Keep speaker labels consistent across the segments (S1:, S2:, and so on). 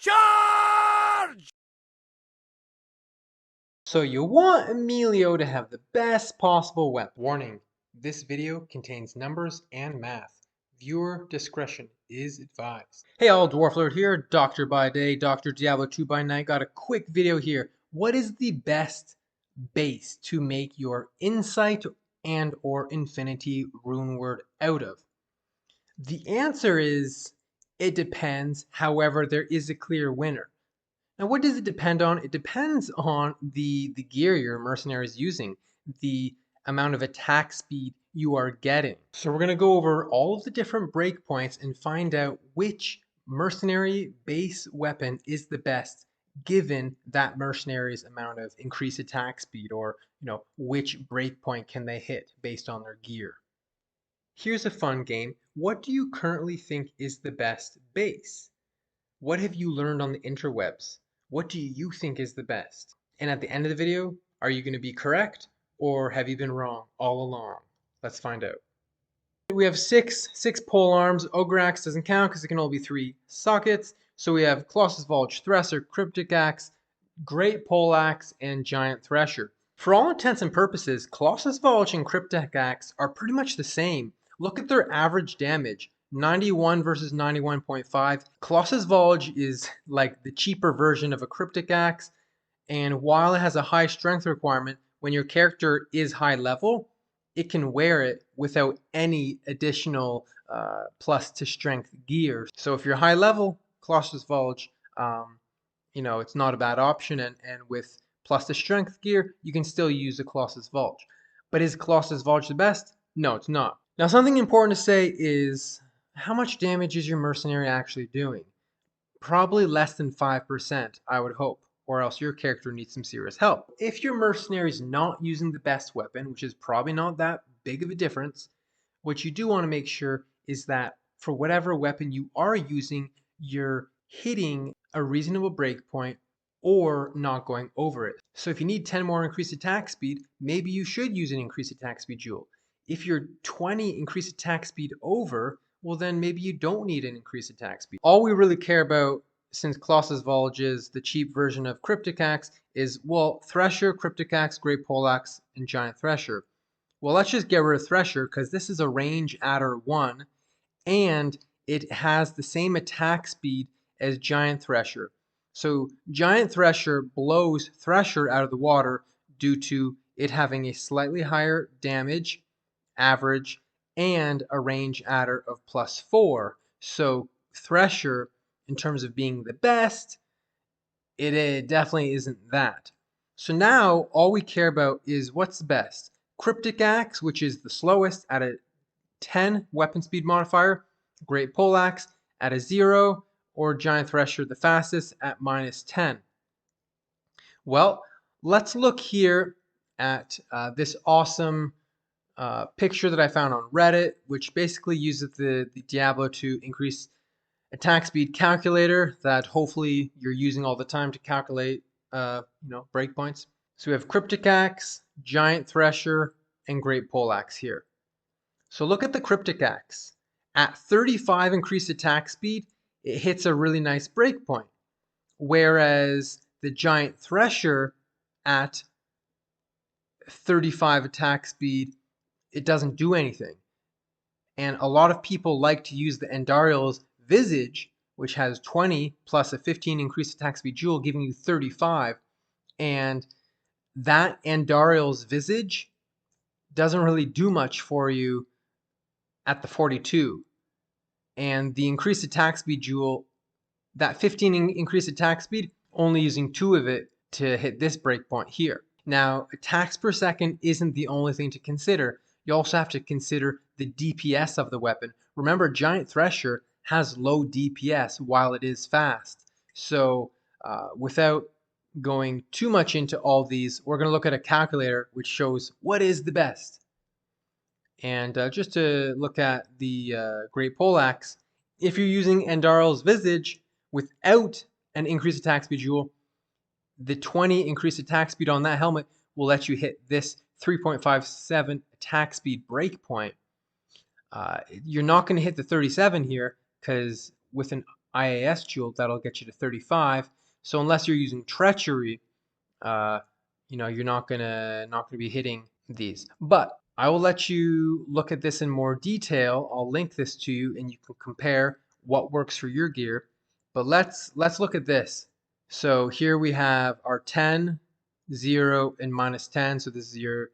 S1: Charge!
S2: So you want Emilio to have the best possible weapon. Warning, this video contains numbers and math. Viewer discretion is advised. Hey all, Dwarflord here, Doctor by day, Dr. Diablo 2 by night. Got a quick video here. What is the best base to make your Insight and or Infinity rune word out of? The answer is, it depends. However, there is a clear winner. Now, what does it depend on? It depends on the gear your mercenary is using, the amount of attack speed you are getting. So we're going to go over all of the different breakpoints and find out which mercenary base weapon is the best given that mercenary's amount of increased attack speed, or which breakpoint can they hit based on their gear. Here's a fun game. What do you currently think is the best base? What have you learned on the interwebs? What do you think is the best? And at the end of the video, are you going to be correct or have you been wrong all along? Let's find out. We have six pole arms. Ogre Axe doesn't count because it can only be 3 sockets. So we have Colossus Vulture, Thresher, Cryptic Axe, Great Pole Axe, and Giant Thresher. For all intents and purposes, Colossus Vulture and Cryptic Axe are pretty much the same. Look at their average damage. 91 versus 91.5. Colossus Vulture is like the cheaper version of a Cryptic Axe, and while it has a high strength requirement, when your character is high level, it can wear it without any additional plus to strength gear. So if you're high level, Colossus Vulture, it's not a bad option, and with plus the strength gear, you can still use the Colossus Vulture. But is Colossus Vulture the best? No, it's not. Now, something important to say is, how much damage is your mercenary actually doing? Probably less than 5%, I would hope, or else your character needs some serious help. If your mercenary is not using the best weapon, which is probably not that big of a difference, what you do want to make sure is that for whatever weapon you are using, you're hitting a reasonable breakpoint or not going over it. So if you need 10 more increased attack speed, maybe you should use an increased attack speed jewel. If you're 20 increased attack speed over, well then maybe you don't need an increased attack speed. All we really care about, since Colossus Vulture is the cheap version of Cryptic Axe, is, well, Thresher, Cryptic Axe, Great Pole Axe, and Giant Thresher. Well, let's just get rid of Thresher because this is a range adder 1, and it has the same attack speed as Giant Thresher. So Giant Thresher blows Thresher out of the water due to it having a slightly higher damage, average, and a range adder of +4. So Thresher, in terms of being the best, it definitely isn't that. So now all we care about is what's the best. Cryptic Axe, which is the slowest at a 10 weapon speed modifier, Great Pole Axe at a 0, or Giant Thresher the fastest at -10. Well, let's look here at this awesome picture that I found on Reddit, which basically uses the Diablo 2 increase attack speed calculator that hopefully you're using all the time to calculate breakpoints. So we have Cryptic Axe, Giant Thresher, and Great Pole Axe here. So look at the Cryptic Axe. At 35 increased attack speed, it hits a really nice breakpoint. Whereas the Giant Thresher at 35 attack speed, it doesn't do anything. And a lot of people like to use the Andariel's Visage, which has 20 plus a 15 increased attack speed jewel, giving you 35. And that Andariel's Visage doesn't really do much for you at the 42. And the increased attack speed jewel, that 15 increased attack speed, only using 2 of it to hit this breakpoint here. Now, attacks per second isn't the only thing to consider. You also have to consider the DPS of the weapon. Remember, Giant Thresher has low DPS while it is fast. So without going too much into all these, we're going to look at a calculator which shows what is the best. And just to look at the Great Pole Axe, if you're using Andariel's Visage without an increased attack speed jewel, the 20 increased attack speed on that helmet will let you hit this 3.57 attack speed breakpoint. You're not going to hit the 37 here because with an IAS jewel, that'll get you to 35. So unless you're using treachery, you're not gonna be hitting these. But I will let you look at this in more detail. I'll link this to you, and you can compare what works for your gear. But let's look at this. So here we have our 10, 0, and -10. So this is your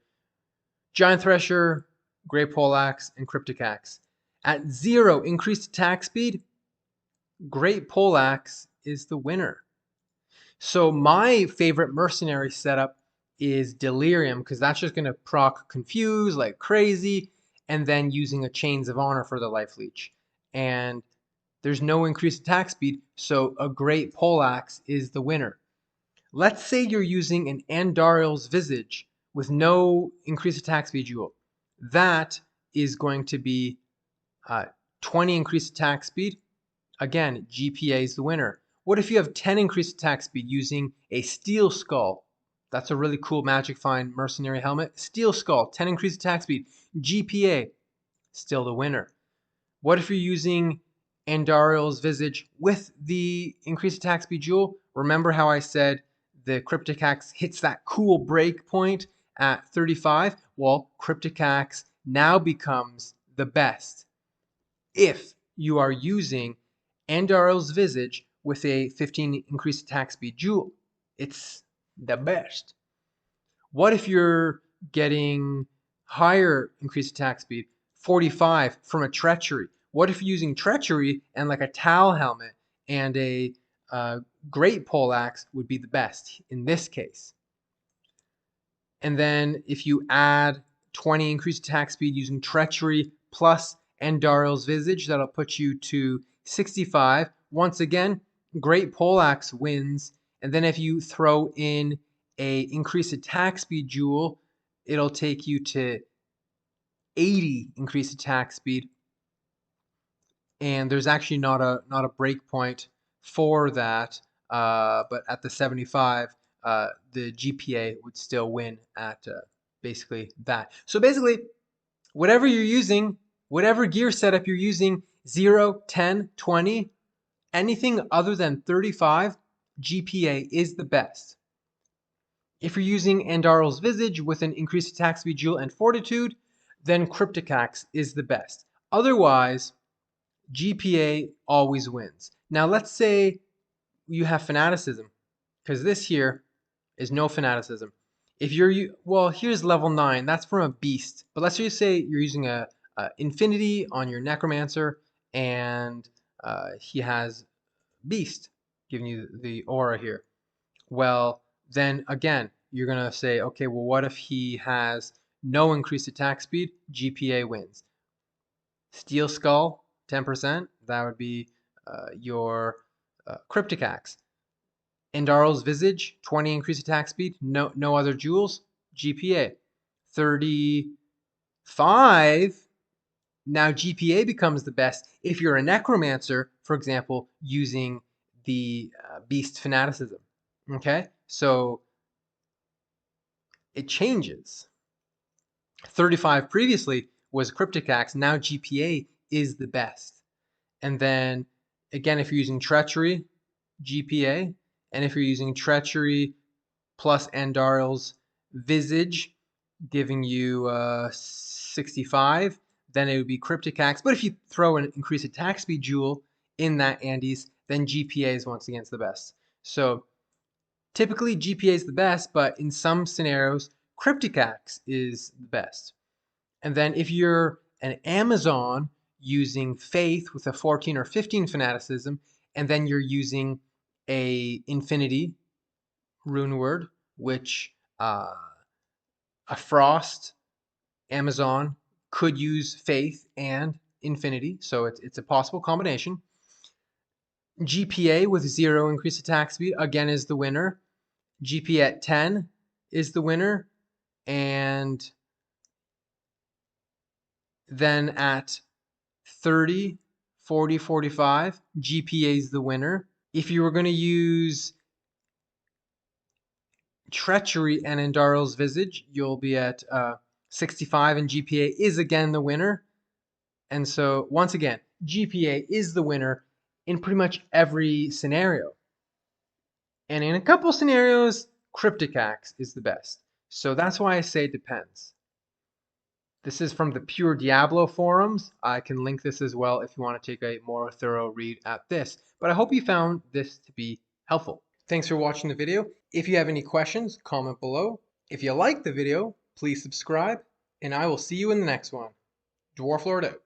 S2: Giant Thresher, Great Poleaxe, and Cryptic Axe. At 0 increased attack speed, Great Poleaxe is the winner. So my favorite mercenary setup is Delirium, because that's just going to proc Confuse like crazy, and then using a Chains of Honor for the life leech. And there's no increased attack speed, so a Great Poleaxe is the winner. Let's say you're using an Andariel's Visage with no increased attack speed jewel. That is going to be 20 increased attack speed. Again, GPA is the winner. What if you have 10 increased attack speed using a Steel Skull? That's a really cool Magic Find mercenary helmet. Steel Skull, 10 increased attack speed. GPA, still the winner. What if you're using Andariel's Visage with the increased attack speed jewel? Remember how I said the Cryptic Axe hits that cool break point at 35? Well, Cryptic Axe now becomes the best if you are using Andariel's Visage with a 15 increased attack speed jewel. It's the best. What if you're getting higher increased attack speed, 45 from a Treachery? What if you're using Treachery and like a Tal helmet and a Great Poleaxe would be the best in this case? And then if you add 20 increased attack speed using Treachery plus Andariel's Visage, that'll put you to 65. Once again, Great Poleaxe wins. And then if you throw in a increased attack speed jewel, it'll take you to 80 increased attack speed. And there's actually not a break point for that, but at the 75, the GPA would still win at basically that. So basically, whatever you're using, whatever gear setup you're using, 0, 10, 20, anything other than 35, GPA is the best. If you're using Andariel's Visage with an increased attack speed jewel and fortitude, then Cryptic Axe is the best. Otherwise, GPA always wins. Now let's say you have Fanaticism, because this here is no Fanaticism. If you're, well, here's level 9, that's from a beast. But let's just say you're using a Infinity on your Necromancer, and he has Beast, giving you the aura here. Well, then again, you're going to say, okay, well, what if he has no increased attack speed? GPA wins. Steel Skull, 10%, that would be your Cryptic Axe. Andariel's Visage, 20 increased attack speed, no other jewels, GPA. 35, now GPA becomes the best if you're a Necromancer, for example, using the Beast Fanaticism. Okay, so it changes. 35 previously was Cryptic Axe, now GPA is the best. And then again, if you're using Treachery, GPA, and if you're using Treachery plus Andariel's Visage, giving you 65, then it would be Cryptic Axe. But if you throw an increased attack speed jewel in that Andes, then GPA is once again the best. So typically GPA is the best, but in some scenarios, Cryptic Axe is the best. And then if you're an Amazon using Faith with a 14 or 15 Fanaticism, and then you're using a Infinity rune word, which a Frost Amazon could use Faith and Infinity, so it's a possible combination. GPA with 0 increased attack speed again is the winner. GPA at 10 is the winner, and then at 30, 40, 45, GPA is the winner. If you were going to use Treachery and Andariel's Visage, you'll be at 65, and GPA is again the winner. And so once again, GPA is the winner in pretty much every scenario. And in a couple scenarios, cryptic hacks is the best. So that's why I say it depends. This is from the Pure Diablo forums. I can link this as well if you want to take a more thorough read at this. But I hope you found this to be helpful. Thanks for watching the video. If you have any questions, comment below. If you liked the video, please subscribe, and I will see you in the next one. Dwarf Lord out.